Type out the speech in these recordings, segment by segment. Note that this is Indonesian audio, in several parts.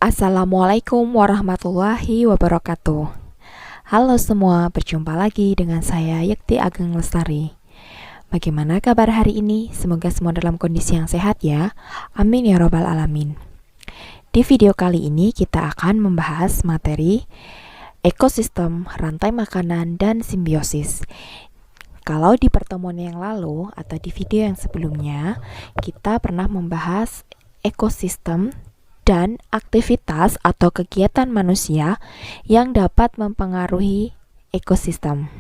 Assalamualaikum warahmatullahi wabarakatuh. Halo semua, berjumpa lagi dengan saya Yekti Ageng Lestari. Bagaimana kabar hari ini? Semoga semua dalam kondisi yang sehat ya. Amin ya robbal alamin. Di video kali ini kita akan membahas materi ekosistem, rantai makanan, dan simbiosis. Kalau di pertemuan yang lalu atau di video yang sebelumnya, kita pernah membahas ekosistem dan aktivitas atau kegiatan manusia yang dapat mempengaruhi ekosistem.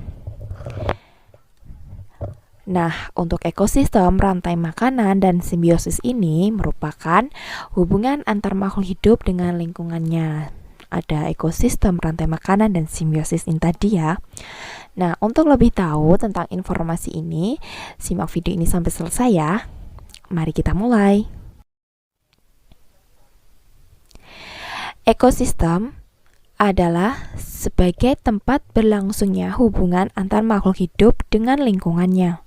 Nah, untuk ekosistem, rantai makanan, dan simbiosis ini merupakan hubungan antar makhluk hidup dengan lingkungannya. Ada ekosistem, rantai makanan, dan simbiosis ini tadi ya. Nah, untuk lebih tahu tentang informasi ini, simak video ini sampai selesai ya. Mari kita mulai. Ekosistem adalah sebagai tempat berlangsungnya hubungan antar makhluk hidup dengan lingkungannya.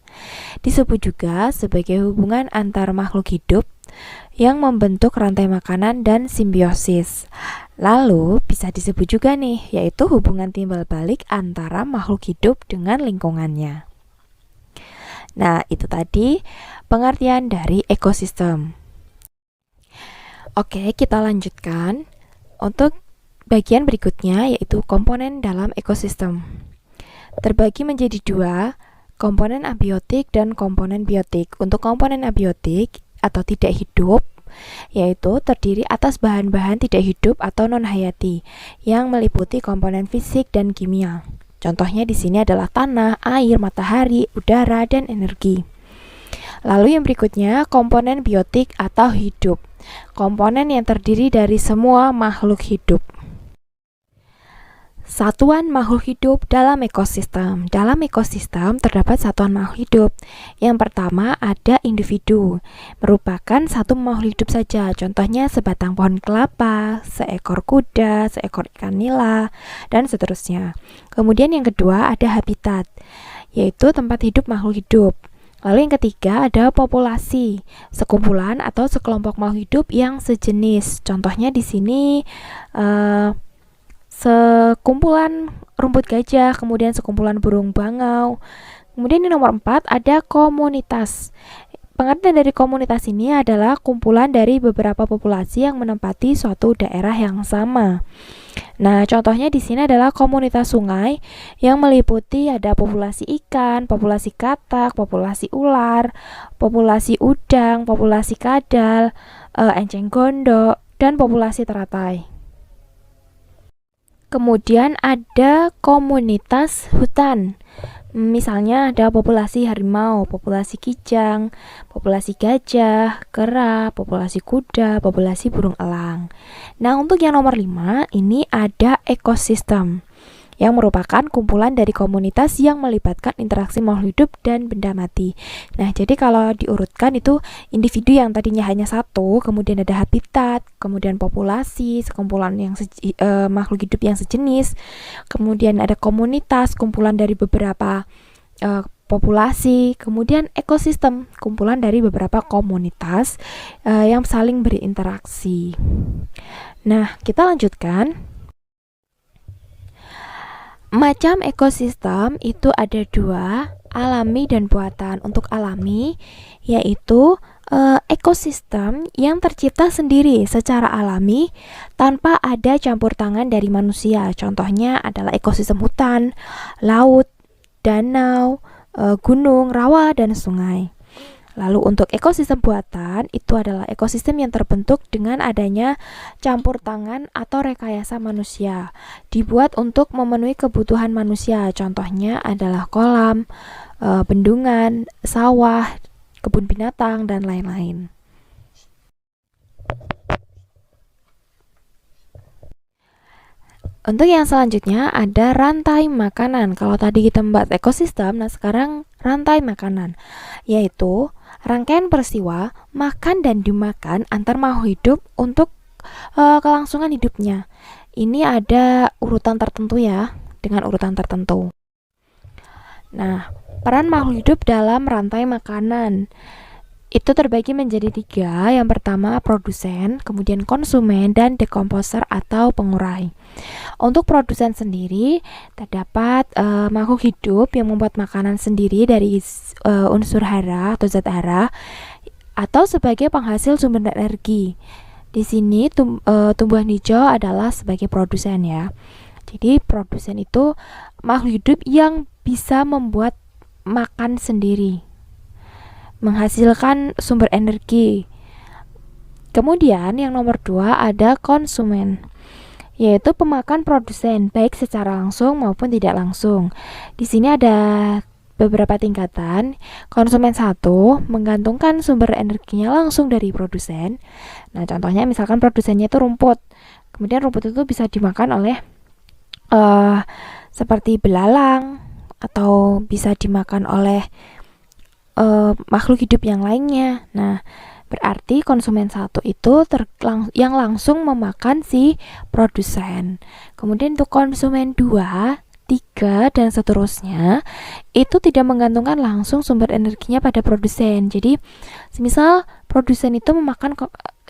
Disebut juga sebagai hubungan antar makhluk hidup yang membentuk rantai makanan dan simbiosis. Lalu bisa disebut juga nih, yaitu hubungan timbal balik antara makhluk hidup dengan lingkungannya. Nah, itu tadi pengertian dari ekosistem. Oke, kita lanjutkan. Untuk bagian berikutnya yaitu komponen dalam ekosistem. Terbagi menjadi dua, komponen abiotik dan komponen biotik. Untuk komponen abiotik atau tidak hidup, yaitu terdiri atas bahan-bahan tidak hidup atau non-hayati yang meliputi komponen fisik dan kimia. Contohnya di sini adalah tanah, air, matahari, udara, dan energi. Lalu yang berikutnya komponen biotik atau hidup. Komponen yang terdiri dari semua makhluk hidup. Satuan makhluk hidup dalam ekosistem. Dalam ekosistem terdapat satuan makhluk hidup. Yang pertama ada individu, merupakan satu makhluk hidup saja. Contohnya sebatang pohon kelapa, seekor kuda, seekor ikan nila, dan seterusnya. Kemudian yang kedua ada habitat, yaitu tempat hidup makhluk hidup. Lalu yang ketiga ada populasi, sekumpulan atau sekelompok makhluk hidup yang sejenis. Contohnya di sini sekumpulan rumput gajah, kemudian sekumpulan burung bangau. Kemudian yang nomor 4 ada komunitas. Pengertian dari komunitas ini adalah kumpulan dari beberapa populasi yang menempati suatu daerah yang sama. Nah, contohnya di sini adalah komunitas sungai yang meliputi ada populasi ikan, populasi katak, populasi ular, populasi udang, populasi kadal, enceng gondok, dan populasi teratai. Kemudian ada komunitas hutan. Misalnya ada populasi harimau, populasi kijang, populasi gajah, kera, populasi kuda, populasi burung elang. Nah, untuk yang nomor 5, ini ada ekosistem, yang merupakan kumpulan dari komunitas yang melibatkan interaksi makhluk hidup dan benda mati. Nah, jadi kalau diurutkan itu individu yang tadinya hanya satu, kemudian ada habitat, kemudian populasi, sekumpulan yang makhluk hidup yang sejenis, kemudian ada komunitas, kumpulan dari beberapa populasi, kemudian ekosistem, kumpulan dari beberapa komunitas yang saling berinteraksi. Nah, kita lanjutkan. Macam ekosistem itu ada dua, alami dan buatan. Untuk alami yaitu ekosistem yang tercipta sendiri secara alami tanpa ada campur tangan dari manusia. Contohnya adalah ekosistem hutan, laut, danau, gunung, rawa, dan sungai. Lalu untuk ekosistem buatan itu adalah ekosistem yang terbentuk dengan adanya campur tangan atau rekayasa manusia, dibuat untuk memenuhi kebutuhan manusia. Contohnya adalah kolam, bendungan, sawah, kebun binatang, dan lain-lain. Untuk yang selanjutnya ada rantai makanan. Kalau tadi kita membahas ekosistem, nah sekarang rantai makanan, yaitu rangkaian peristiwa makan dan dimakan antar makhluk hidup untuk kelangsungan hidupnya. Ini ada urutan tertentu ya, dengan urutan tertentu. Nah, peran makhluk hidup dalam rantai makanan itu terbagi menjadi 3. Yang pertama produsen, kemudian konsumen, dan dekomposer atau pengurai. Untuk produsen sendiri terdapat makhluk hidup yang membuat makanan sendiri dari unsur hara atau zat hara atau sebagai penghasil sumber energi. Di sini tumbuhan hijau adalah sebagai produsen ya. Jadi produsen itu makhluk hidup yang bisa membuat makan sendiri, menghasilkan sumber energi. Kemudian yang nomor 2 ada konsumen, yaitu pemakan produsen baik secara langsung maupun tidak langsung. Di sini ada beberapa tingkatan. Konsumen 1 menggantungkan sumber energinya langsung dari produsen. Nah, contohnya misalkan produsennya itu rumput. Kemudian rumput itu bisa dimakan oleh seperti belalang atau bisa dimakan oleh makhluk hidup yang lainnya. Nah, berarti konsumen 1 itu yang langsung memakan si produsen. Kemudian untuk konsumen 2, 3, dan seterusnya itu tidak menggantungkan langsung sumber energinya pada produsen. Jadi semisal produsen itu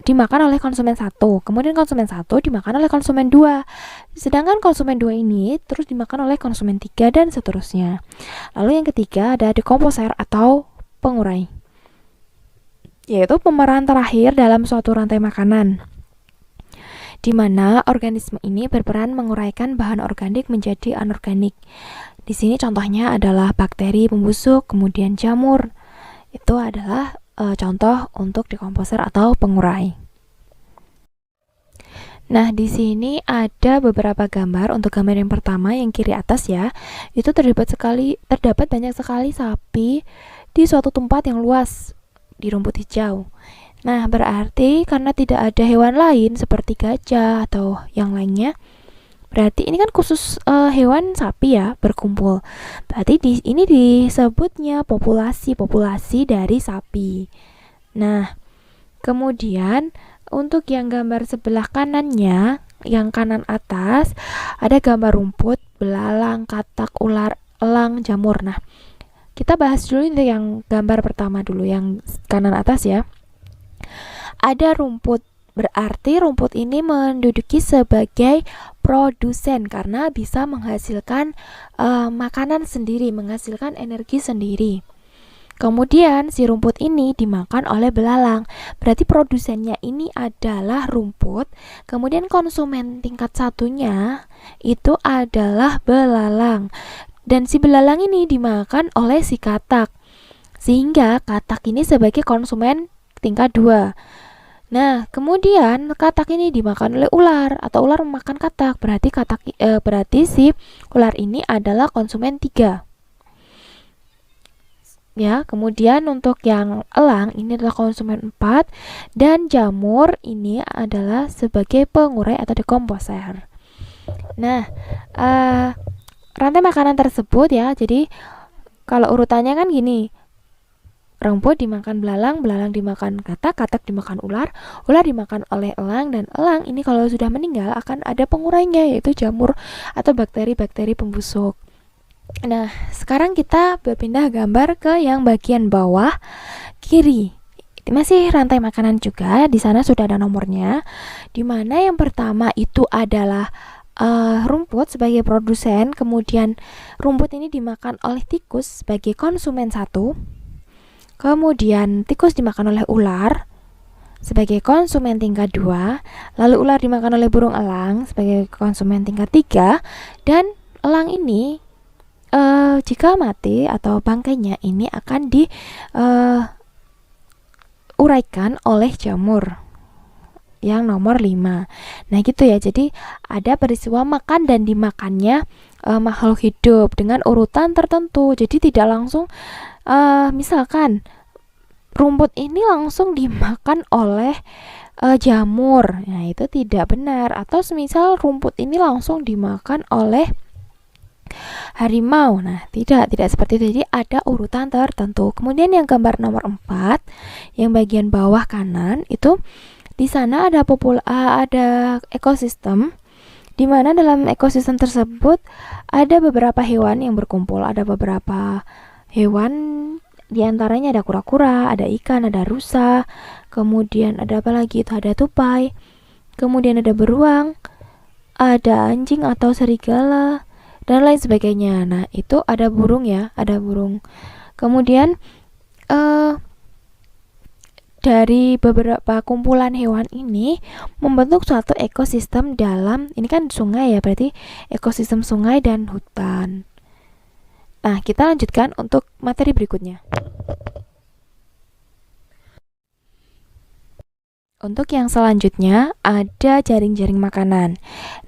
dimakan oleh konsumen 1, kemudian konsumen 1 dimakan oleh konsumen 2, sedangkan konsumen 2 ini terus dimakan oleh konsumen 3 dan seterusnya. Lalu yang ketiga ada dekomposer atau pengurai, yaitu pemeran terakhir dalam suatu rantai makanan, di mana organisme ini berperan menguraikan bahan organik menjadi anorganik. Di sini contohnya adalah bakteri pembusuk, kemudian jamur. Itu adalah contoh untuk dekomposer atau pengurai. Nah, di sini ada beberapa gambar. Untuk gambar yang pertama yang kiri atas ya, itu terdapat banyak sekali sapi di suatu tempat yang luas di rumput hijau. Nah, berarti karena tidak ada hewan lain seperti gajah atau yang lainnya, berarti ini kan khusus hewan sapi ya berkumpul. Berarti ini disebutnya populasi dari sapi. Nah, kemudian untuk yang gambar sebelah kanannya, yang kanan atas, ada gambar rumput, belalang, katak, ular, elang, jamur. Nah, kita bahas dulu ini yang gambar pertama dulu, yang kanan atas ya. Ada rumput, berarti rumput ini menduduki sebagai produsen karena bisa menghasilkan makanan sendiri, menghasilkan energi sendiri. Kemudian si rumput ini dimakan oleh belalang, berarti produsennya ini adalah rumput. Kemudian konsumen tingkat satunya itu adalah belalang, dan si belalang ini dimakan oleh si katak, sehingga katak ini sebagai konsumen tingkat 2. Nah, kemudian katak ini dimakan oleh ular atau ular memakan katak, berarti si ular ini adalah konsumen 3. Ya, kemudian untuk yang elang ini adalah konsumen 4, dan jamur ini adalah sebagai pengurai atau dekomposer. Nah, rantai makanan tersebut ya, jadi kalau urutannya kan gini, rumput dimakan belalang, belalang dimakan katak, katak dimakan ular, ular dimakan oleh elang, dan elang ini kalau sudah meninggal akan ada pengurainya, yaitu jamur atau bakteri-bakteri pembusuk. Nah, sekarang kita berpindah gambar ke yang bagian bawah kiri. Masih rantai makanan juga, di sana sudah ada nomornya. Di mana yang pertama itu adalah rumput sebagai produsen, kemudian rumput ini dimakan oleh tikus sebagai konsumen 1. Kemudian tikus dimakan oleh ular sebagai konsumen tingkat 2, lalu ular dimakan oleh burung elang sebagai konsumen tingkat 3, dan elang ini jika mati atau bangkainya ini akan diuraikan oleh jamur yang nomor 5. Nah gitu ya, jadi ada peristiwa makan dan dimakannya makhluk hidup dengan urutan tertentu. Jadi tidak langsung misalkan rumput ini langsung dimakan oleh jamur, nah itu tidak benar. Atau semisal rumput ini langsung dimakan oleh harimau, nah tidak seperti itu. Jadi ada urutan tertentu. Kemudian yang gambar nomor 4 yang bagian bawah kanan itu Di sana ada ekosistem, di mana dalam ekosistem tersebut ada beberapa hewan yang berkumpul, ada beberapa hewan, di antaranya ada kura-kura, ada ikan, ada rusa, kemudian ada apa lagi itu, ada tupai, kemudian ada beruang, ada anjing atau serigala, dan lain sebagainya. Nah, itu ada burung ya, ada burung. Kemudian dari beberapa kumpulan hewan ini membentuk suatu ekosistem dalam, ini kan sungai ya, berarti ekosistem sungai dan hutan. Nah, kita lanjutkan untuk materi berikutnya. Untuk yang selanjutnya ada jaring-jaring makanan.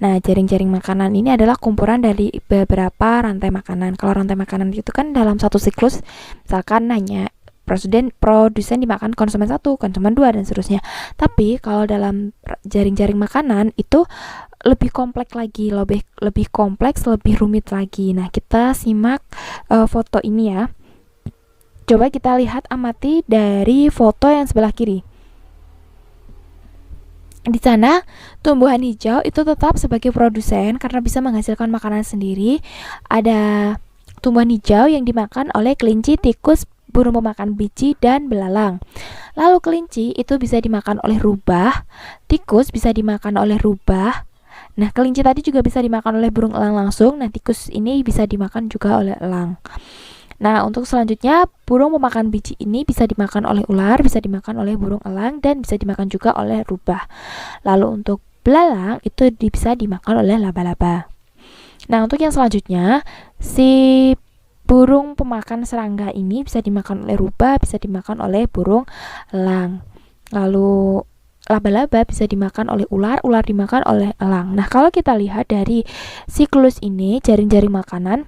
Nah, jaring-jaring makanan ini adalah kumpulan dari beberapa rantai makanan. Kalau rantai makanan itu kan dalam satu siklus, misalkan hanya produsen dimakan konsumen 1, konsumen 2, dan seterusnya. Tapi kalau dalam jaring-jaring makanan itu lebih kompleks lagi, lebih kompleks, lebih rumit lagi. Nah, kita simak foto ini ya. Coba kita lihat, amati dari foto yang sebelah kiri. Di sana tumbuhan hijau itu tetap sebagai produsen karena bisa menghasilkan makanan sendiri. Ada tumbuhan hijau yang dimakan oleh kelinci, tikus, burung pemakan biji, dan belalang. Lalu kelinci itu bisa dimakan oleh rubah, tikus bisa dimakan oleh rubah. Nah, kelinci tadi juga bisa dimakan oleh burung elang langsung. Nah, tikus ini bisa dimakan juga oleh elang. Nah, untuk selanjutnya, burung pemakan biji ini bisa dimakan oleh ular, bisa dimakan oleh burung elang, dan bisa dimakan juga oleh rubah. Lalu untuk belalang itu bisa dimakan oleh laba-laba. Nah, untuk yang selanjutnya, si burung pemakan serangga ini bisa dimakan oleh rubah, bisa dimakan oleh burung elang. Lalu laba-laba bisa dimakan oleh ular, ular dimakan oleh elang. Nah, kalau kita lihat dari siklus ini, jaring-jaring makanan,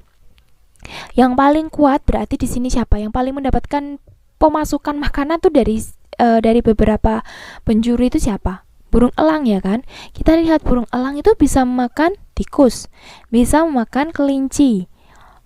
yang paling kuat berarti di sini siapa? Yang paling mendapatkan pemasukan makanan tuh dari beberapa penjuru itu siapa? Burung elang ya kan? Kita lihat burung elang itu bisa memakan tikus, bisa memakan kelinci,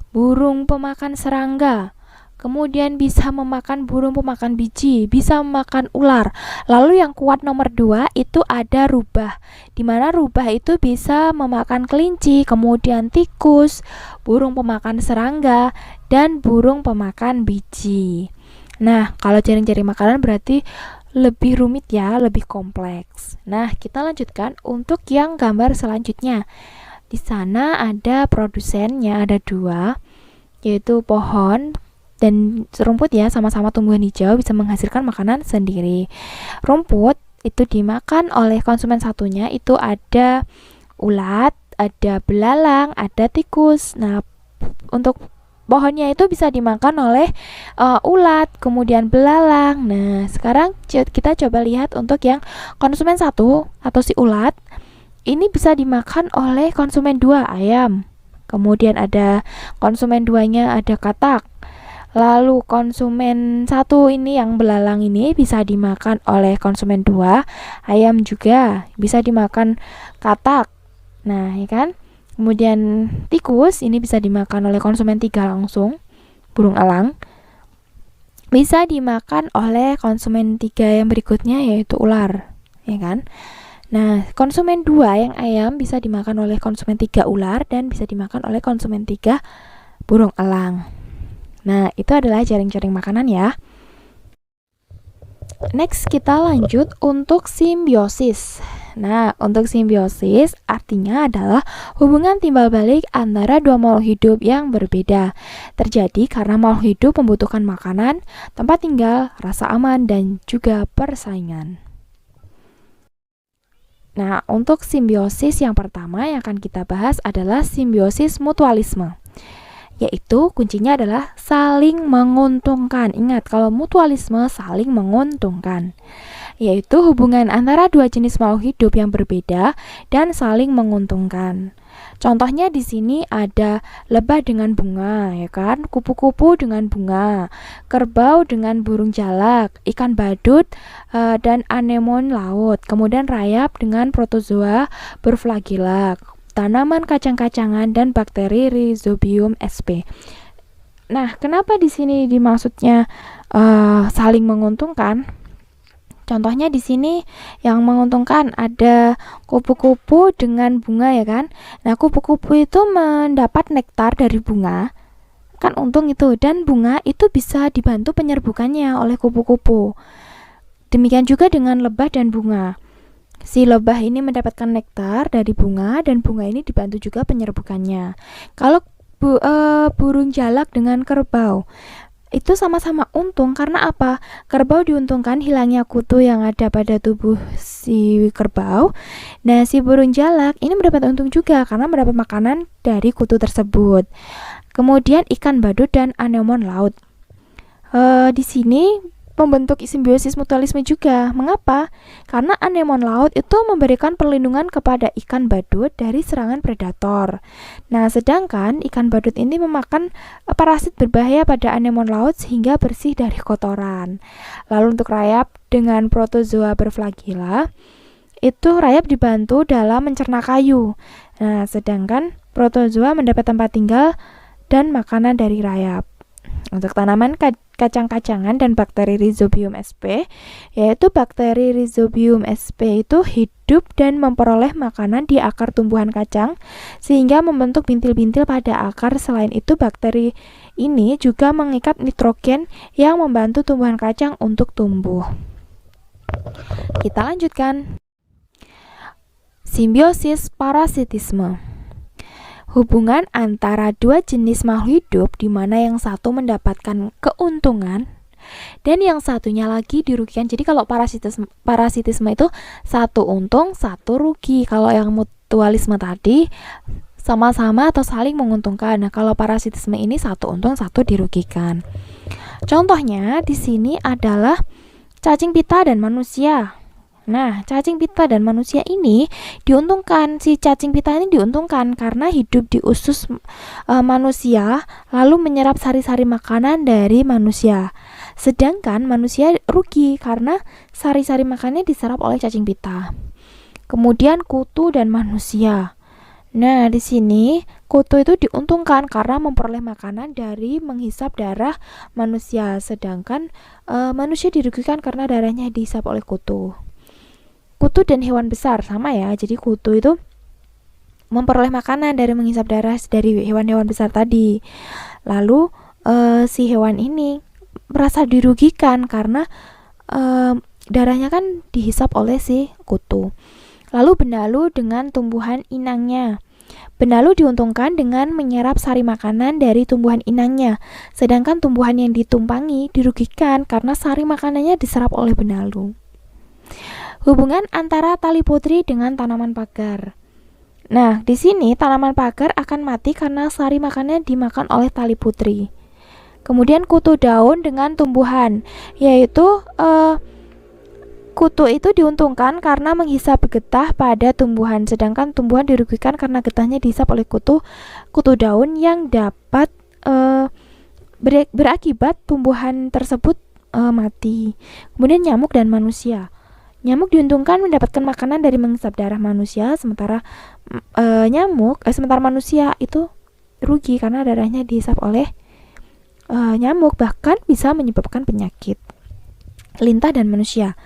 burung pemakan serangga, kemudian bisa memakan burung pemakan biji, bisa memakan ular. Lalu yang kuat nomor 2 itu ada rubah, dimana rubah itu bisa memakan kelinci, kemudian tikus, burung pemakan serangga, dan burung pemakan biji. Nah, kalau jaring-jaring makanan berarti lebih rumit ya, lebih kompleks. Nah, kita lanjutkan untuk yang gambar selanjutnya. Di sana ada produsennya, ada 2, yaitu pohon dan rumput ya, sama-sama tumbuhan hijau bisa menghasilkan makanan sendiri. Rumput itu dimakan oleh konsumen satunya, itu ada ulat, ada belalang, ada tikus. Nah, untuk pohonnya itu bisa dimakan oleh ulat, kemudian belalang. Nah, sekarang kita coba lihat untuk yang konsumen 1 atau si ulat, ini bisa dimakan oleh konsumen 2, ayam. Kemudian ada konsumen 2-nya ada katak. Lalu konsumen 1 ini yang belalang ini bisa dimakan oleh konsumen 2, ayam juga bisa dimakan katak. Nah, ya kan? Kemudian tikus ini bisa dimakan oleh konsumen 3 langsung, burung elang. Bisa dimakan oleh konsumen 3 yang berikutnya yaitu ular, ya kan? Nah, konsumen 2 yang ayam bisa dimakan oleh konsumen 3 ular dan bisa dimakan oleh konsumen 3 burung elang. Nah, itu adalah jaring-jaring makanan ya. Next, kita lanjut untuk simbiosis. Nah, untuk simbiosis artinya adalah hubungan timbal balik antara dua makhluk hidup yang berbeda. Terjadi karena makhluk hidup membutuhkan makanan, tempat tinggal, rasa aman, dan juga persaingan. Nah, untuk simbiosis yang pertama yang akan kita bahas adalah simbiosis mutualisme. Yaitu kuncinya adalah saling menguntungkan. Ingat, kalau mutualisme saling menguntungkan. Yaitu hubungan antara dua jenis makhluk hidup yang berbeda dan saling menguntungkan. Contohnya di sini ada lebah dengan bunga, ya kan? Kupu-kupu dengan bunga, kerbau dengan burung jalak, ikan badut dan anemon laut. Kemudian rayap dengan protozoa berflagella, tanaman kacang-kacangan dan bakteri Rhizobium sp. Nah, kenapa di sini dimaksudnya saling menguntungkan? Contohnya di sini yang menguntungkan ada kupu-kupu dengan bunga ya kan. Nah, kupu-kupu itu mendapat nektar dari bunga. Kan untung itu, dan bunga itu bisa dibantu penyerbukannya oleh kupu-kupu. Demikian juga dengan lebah dan bunga. Si lebah ini mendapatkan nektar dari bunga dan bunga ini dibantu juga penyerbukannya. Kalau burung jalak dengan kerbau itu sama-sama untung karena apa? Kerbau diuntungkan hilangnya kutu yang ada pada tubuh si kerbau. Nah, si burung jalak ini mendapat untung juga karena mendapat makanan dari kutu tersebut. Kemudian ikan badut dan anemon laut. Di sini membentuk simbiosis mutualisme juga. Mengapa? Karena anemon laut itu memberikan perlindungan kepada ikan badut dari serangan predator. Nah, sedangkan ikan badut ini memakan parasit berbahaya pada anemon laut sehingga bersih dari kotoran. Lalu untuk rayap dengan protozoa berflagela, itu rayap dibantu dalam mencerna kayu. Nah, sedangkan protozoa mendapat tempat tinggal dan makanan dari rayap. Untuk tanaman kacang-kacangan dan bakteri Rhizobium sp, yaitu bakteri Rhizobium sp itu hidup dan memperoleh makanan di akar tumbuhan kacang sehingga membentuk bintil-bintil pada akar. Selain itu, bakteri ini juga mengikat nitrogen yang membantu tumbuhan kacang untuk tumbuh. Kita lanjutkan. Simbiosis parasitisme. Hubungan antara dua jenis makhluk hidup di mana yang satu mendapatkan keuntungan dan yang satunya lagi dirugikan. Jadi kalau parasitisme itu satu untung, satu rugi. Kalau yang mutualisme tadi sama-sama atau saling menguntungkan. Nah, kalau parasitisme ini satu untung, satu dirugikan. Contohnya di sini adalah cacing pita dan manusia. Nah, cacing pita dan manusia ini diuntungkan. Si cacing pita ini diuntungkan karena hidup di usus manusia, lalu menyerap sari-sari makanan dari manusia. Sedangkan manusia rugi karena sari-sari makanannya diserap oleh cacing pita. Kemudian kutu dan manusia. Nah, di sini kutu itu diuntungkan karena memperoleh makanan dari menghisap darah manusia. Sedangkan manusia dirugikan karena darahnya dihisap oleh kutu. Kutu dan hewan besar sama ya, jadi kutu itu memperoleh makanan dari menghisap darah dari hewan-hewan besar tadi. Lalu si hewan ini merasa dirugikan karena darahnya kan dihisap oleh si kutu. Lalu benalu dengan tumbuhan inangnya. Benalu diuntungkan dengan menyerap sari makanan dari tumbuhan inangnya, sedangkan tumbuhan yang ditumpangi dirugikan karena sari makanannya diserap oleh benalu. Hubungan antara tali putri dengan tanaman pagar. Nah, di sini tanaman pagar akan mati karena sari makannya dimakan oleh tali putri. Kemudian kutu daun dengan tumbuhan, yaitu kutu itu diuntungkan karena menghisap getah pada tumbuhan, sedangkan tumbuhan dirugikan karena getahnya dihisap oleh kutu daun yang dapat berakibat tumbuhan tersebut mati. Kemudian nyamuk dan manusia. Nyamuk diuntungkan mendapatkan makanan dari menghisap darah manusia, sementara manusia itu rugi karena darahnya dihisap oleh nyamuk, bahkan bisa menyebabkan penyakit. Lintah dan manusia.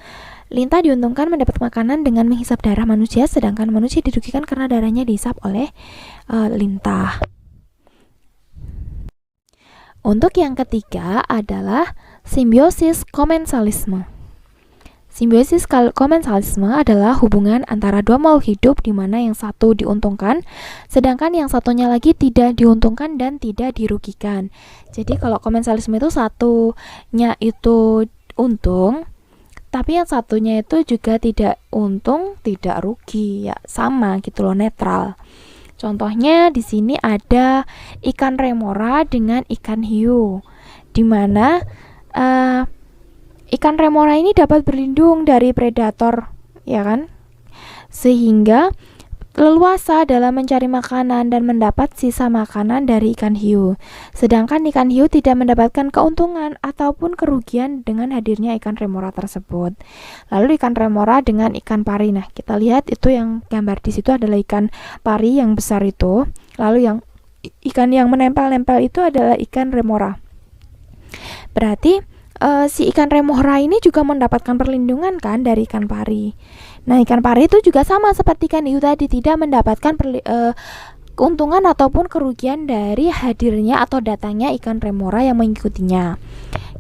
Lintah diuntungkan mendapat makanan dengan menghisap darah manusia, sedangkan manusia dirugikan karena darahnya dihisap oleh lintah. Untuk yang ketiga adalah simbiosis komensalisme. Simbiosis komensalisme adalah hubungan antara dua makhluk hidup di mana yang satu diuntungkan, sedangkan yang satunya lagi tidak diuntungkan dan tidak dirugikan. Jadi kalau komensalisme itu satunya itu untung, tapi yang satunya itu juga tidak untung, tidak rugi, ya sama gitu loh, netral. Contohnya di sini ada ikan remora dengan ikan hiu, di mana ikan remora ini dapat berlindung dari predator, ya kan? Sehingga leluasa dalam mencari makanan dan mendapat sisa makanan dari ikan hiu. Sedangkan ikan hiu tidak mendapatkan keuntungan ataupun kerugian dengan hadirnya ikan remora tersebut. Lalu ikan remora dengan ikan pari. Nah, kita lihat itu yang gambar di situ adalah ikan pari yang besar itu. Lalu yang ikan yang menempel-nempel itu adalah ikan remora. Berarti si ikan remora ini juga mendapatkan perlindungan kan dari ikan pari. Nah, ikan pari itu juga sama seperti ikan hiu tadi, tidak mendapatkan keuntungan ataupun kerugian dari hadirnya atau datangnya ikan remora yang mengikutinya.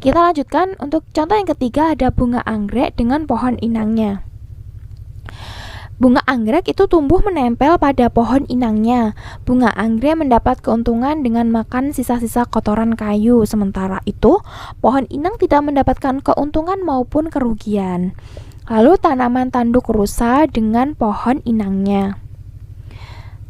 Kita lanjutkan untuk contoh yang ketiga, ada bunga anggrek dengan pohon inangnya. Bunga anggrek itu tumbuh menempel pada pohon inangnya. Bunga anggrek mendapat keuntungan dengan makan sisa-sisa kotoran kayu. Sementara itu, pohon inang tidak mendapatkan keuntungan maupun kerugian. Lalu tanaman tanduk rusa dengan pohon inangnya.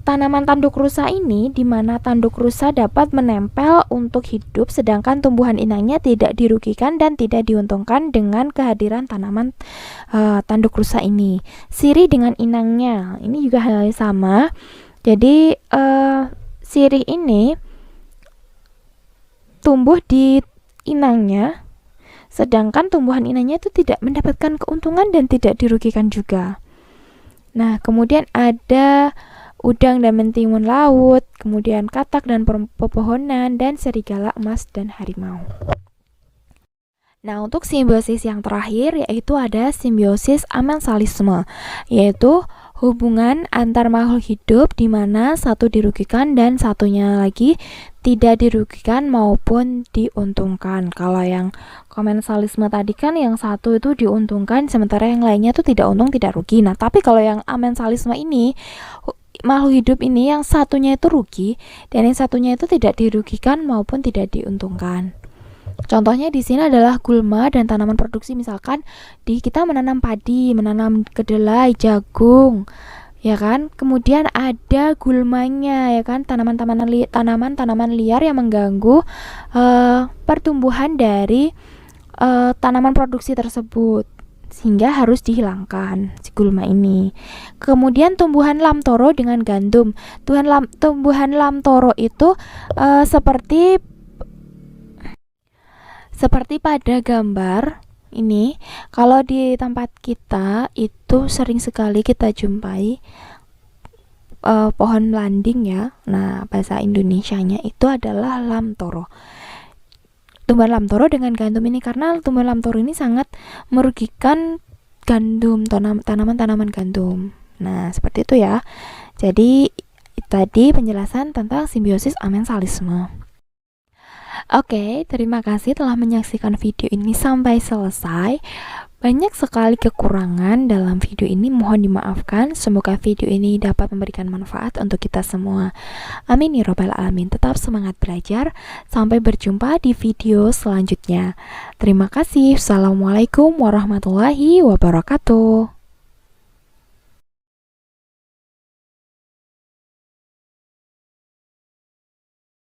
Tanaman tanduk rusa ini di mana tanduk rusa dapat menempel untuk hidup, sedangkan tumbuhan inangnya tidak dirugikan dan tidak diuntungkan dengan kehadiran tanaman tanduk rusa ini. Sirih dengan inangnya, ini juga hal yang sama. Jadi sirih ini tumbuh di inangnya, sedangkan tumbuhan inangnya itu tidak mendapatkan keuntungan dan tidak dirugikan juga. Nah, kemudian ada udang dan mentimun laut, kemudian katak dan pepohonan, dan serigala emas dan harimau. Nah, untuk simbiosis yang terakhir yaitu ada simbiosis amensalisme, yaitu hubungan antar makhluk hidup di mana satu dirugikan dan satunya lagi tidak dirugikan maupun diuntungkan. Kalau yang komensalisme tadi kan yang satu itu diuntungkan sementara yang lainnya itu tidak untung tidak rugi. Nah, tapi kalau yang amensalisme ini makhluk hidup ini yang satunya itu rugi dan yang satunya itu tidak dirugikan maupun tidak diuntungkan. Contohnya di sini adalah gulma dan tanaman produksi, misalkan kita menanam padi, menanam kedelai, jagung, ya kan? Kemudian ada gulmanya, ya kan? Tanaman-tanaman liar yang mengganggu pertumbuhan dari tanaman produksi tersebut, sehingga harus dihilangkan si gulma ini. Kemudian tumbuhan lamtoro dengan gandum. Tumbuhan lamtoro itu seperti pada gambar ini. Kalau di tempat kita itu sering sekali kita jumpai pohon landing ya. Nah, bahasa Indonesianya itu adalah lamtoro. Tumbuhan lamtoro dengan gandum ini, karena tumbuhan lamtoro ini sangat merugikan gandum, tanaman-tanaman gandum. Nah, seperti itu ya. Jadi tadi penjelasan tentang simbiosis amensalisme. Oke, terima kasih telah menyaksikan video ini sampai selesai. Banyak sekali kekurangan dalam video ini, mohon dimaafkan. Semoga video ini dapat memberikan manfaat untuk kita semua. Amin ya robbal alamin. Tetap semangat belajar. Sampai berjumpa di video selanjutnya. Terima kasih. Assalamualaikum warahmatullahi wabarakatuh.